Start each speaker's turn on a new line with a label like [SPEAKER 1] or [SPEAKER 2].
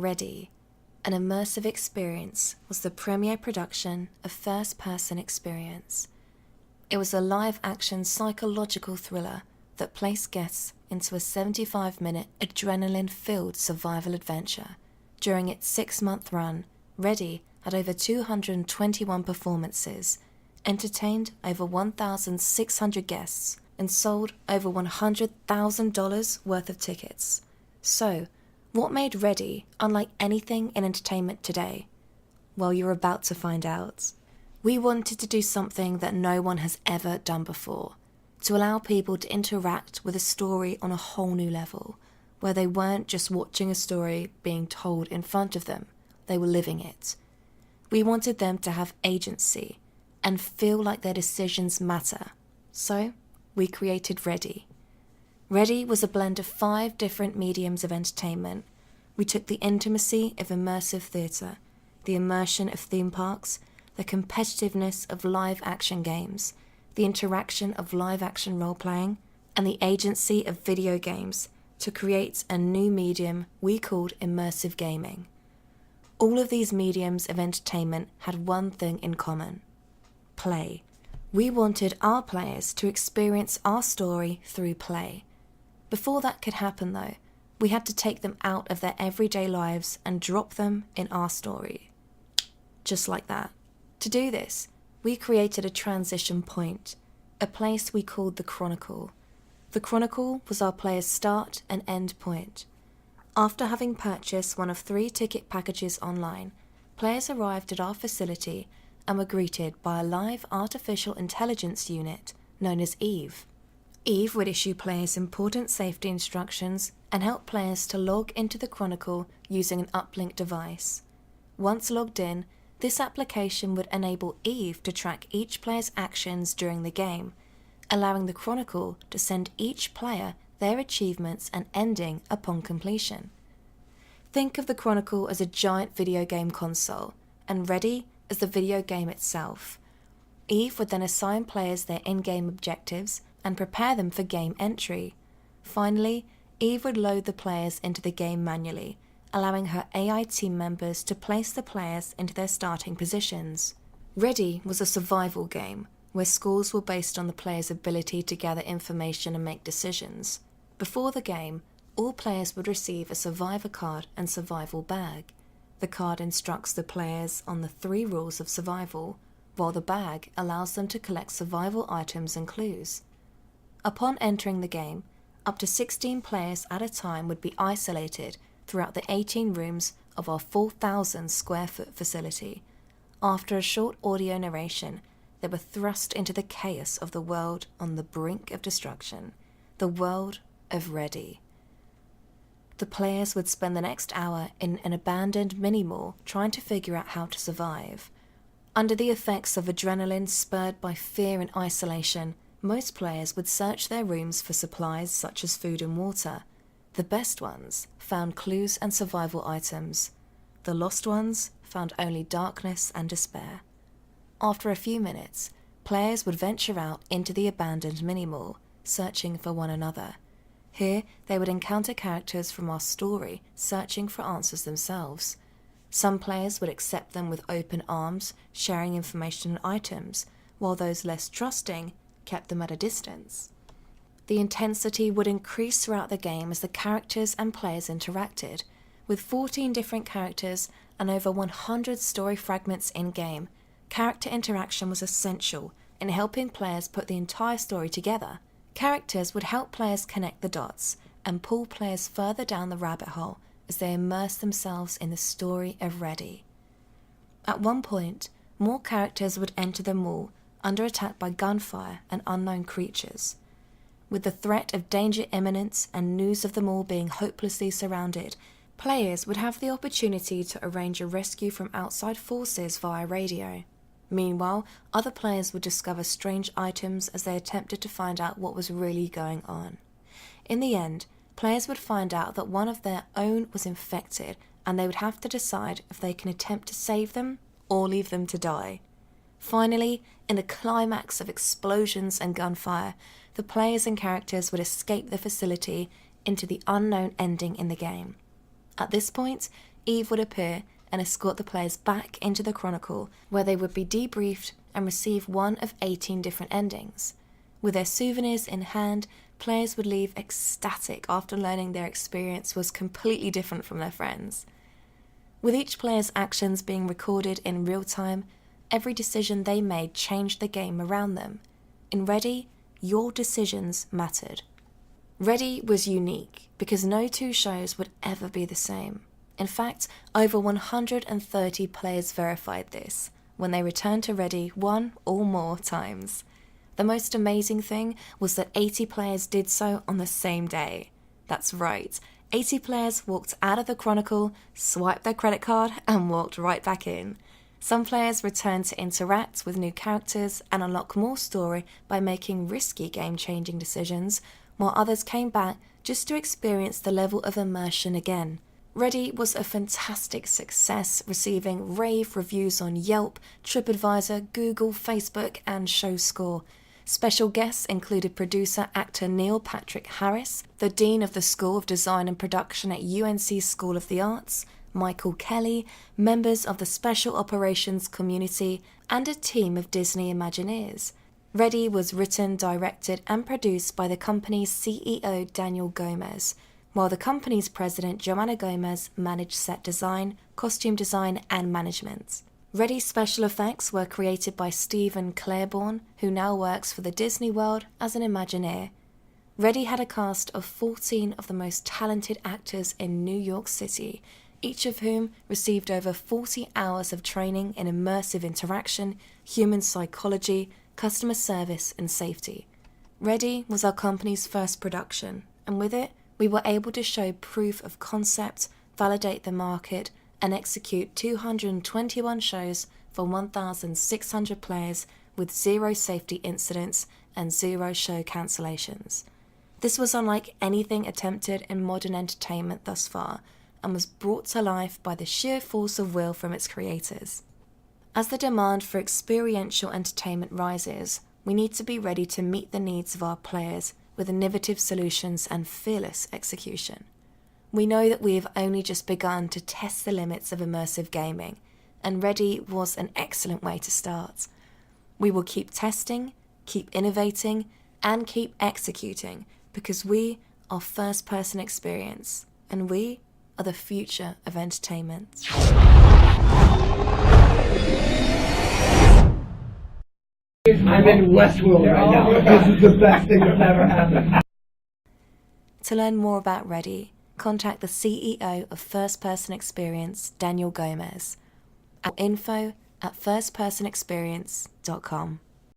[SPEAKER 1] Ready, an immersive experience, was the premiere production of First Person Xperience. It was a live-action psychological thriller that placed guests into a 75-minute adrenaline-filled survival adventure. During its 6-month run, Ready had over 221 performances, entertained over 1,600 guests, and sold over $100,000 worth of tickets. So, what made Ready unlike anything in entertainment today? Well, you're about to find out. We wanted to do something that no one has ever done before, to allow people to interact with a story on a whole new level, where they weren't just watching a story being told in front of them, they were living it. We wanted them to have agency and feel like their decisions matter. So, we created Ready. Ready was a blend of 5 different mediums of entertainment. We took the intimacy of immersive theatre, the immersion of theme parks, the competitiveness of live-action games, the interaction of live-action role-playing, and the agency of video games to create a new medium we called immersive gaming. All of these mediums of entertainment had one thing in common: play. We wanted our players to experience our story through play. Before that could happen though, we had to take them out of their everyday lives and drop them in our story. Just like that. To do this, we created a transition point, a place we called the Chronicle. The Chronicle was our players' start and end point. After having purchased one of 3 ticket packages online, players arrived at our facility and were greeted by a live artificial intelligence unit known as Eve. Eve would issue players important safety instructions and help players to log into the Chronicle using an uplink device. Once logged in, this application would enable Eve to track each player's actions during the game, allowing the Chronicle to send each player their achievements and ending upon completion. Think of the Chronicle as a giant video game console, and Ready as the video game itself. Eve would then assign players their in-game objectives and prepare them for game entry. Finally, Eve would load the players into the game manually, allowing her AI team members to place the players into their starting positions. Ready was a survival game, where scores were based on the player's ability to gather information and make decisions. Before the game, all players would receive a survivor card and survival bag. The card instructs the players on the 3 rules of survival, while the bag allows them to collect survival items and clues. Upon entering the game, up to 16 players at a time would be isolated throughout the 18 rooms of our 4,000 square foot facility. After a short audio narration, they were thrust into the chaos of the world on the brink of destruction, the world of Ready. The players would spend the next hour in an abandoned mini-mall trying to figure out how to survive. Under the effects of adrenaline spurred by fear and isolation, most players would search their rooms for supplies such as food and water. The best ones found clues and survival items. The lost ones found only darkness and despair. After a few minutes, players would venture out into the abandoned mini-mall, searching for one another. Here, they would encounter characters from our story searching for answers themselves. Some players would accept them with open arms, sharing information and items, while those less trusting kept them at a distance. The intensity would increase throughout the game as the characters and players interacted. With 14 different characters and over 100 story fragments in-game, character interaction was essential in helping players put the entire story together. Characters would help players connect the dots and pull players further down the rabbit hole as they immerse themselves in the story of Ready. At one point, more characters would enter the mall under attack by gunfire and unknown creatures. With the threat of danger imminent and news of the mall being hopelessly surrounded, players would have the opportunity to arrange a rescue from outside forces via radio. Meanwhile, other players would discover strange items as they attempted to find out what was really going on. In the end, players would find out that one of their own was infected, and they would have to decide if they can attempt to save them or leave them to die. Finally, in the climax of explosions and gunfire, the players and characters would escape the facility into the unknown ending in the game. At this point, Eve would appear and escort the players back into the Chronicle, where they would be debriefed and receive one of 18 different endings. With their souvenirs in hand, players would leave ecstatic after learning their experience was completely different from their friends. With each player's actions being recorded in real time, every decision they made changed the game around them. In Ready, your decisions mattered. Ready was unique because no two shows would ever be the same. In fact, over 130 players verified this when they returned to Ready one or more times. The most amazing thing was that 80 players did so on the same day. That's right, 80 players walked out of the Chronicle, swiped their credit card, and walked right back in. Some players returned to interact with new characters and unlock more story by making risky game-changing decisions, while others came back just to experience the level of immersion again. Ready was a fantastic success, receiving rave reviews on Yelp, TripAdvisor, Google, Facebook, and ShowScore. Special guests included producer-actor Neil Patrick Harris, the Dean of the School of Design and Production at UNC School of the Arts, Michael Kelly, members of the Special Operations community, and a team of Disney Imagineers. Ready was written, directed, and produced by the company's CEO Daniel Gomez, while the company's president Joanna Gomez managed set design, costume design, and management. Ready's special effects were created by Stephen Claiborne, who now works for the Disney World as an Imagineer. Ready had a cast of 14 of the most talented actors in New York City, each of whom received over 40 hours of training in immersive interaction, human psychology, customer service, and safety. Ready was our company's first production, and with it, we were able to show proof of concept, validate the market, and execute 221 shows for 1,600 players with 0 safety incidents and 0 show cancellations. This was unlike anything attempted in modern entertainment thus far, and was brought to life by the sheer force of will from its creators. As the demand for experiential entertainment rises, we need to be ready to meet the needs of our players with innovative solutions and fearless execution. We know that we have only just begun to test the limits of immersive gaming, and Ready was an excellent way to start. We will keep testing, keep innovating, and keep executing because we are First Person Xperience, and we are the future of entertainment.
[SPEAKER 2] I'm in Westworld right now. This is the best thing that's ever happened.
[SPEAKER 1] To learn more about Ready, contact the CEO of First Person Xperience, Daniel Gomez, at info@firstpersonexperience.com.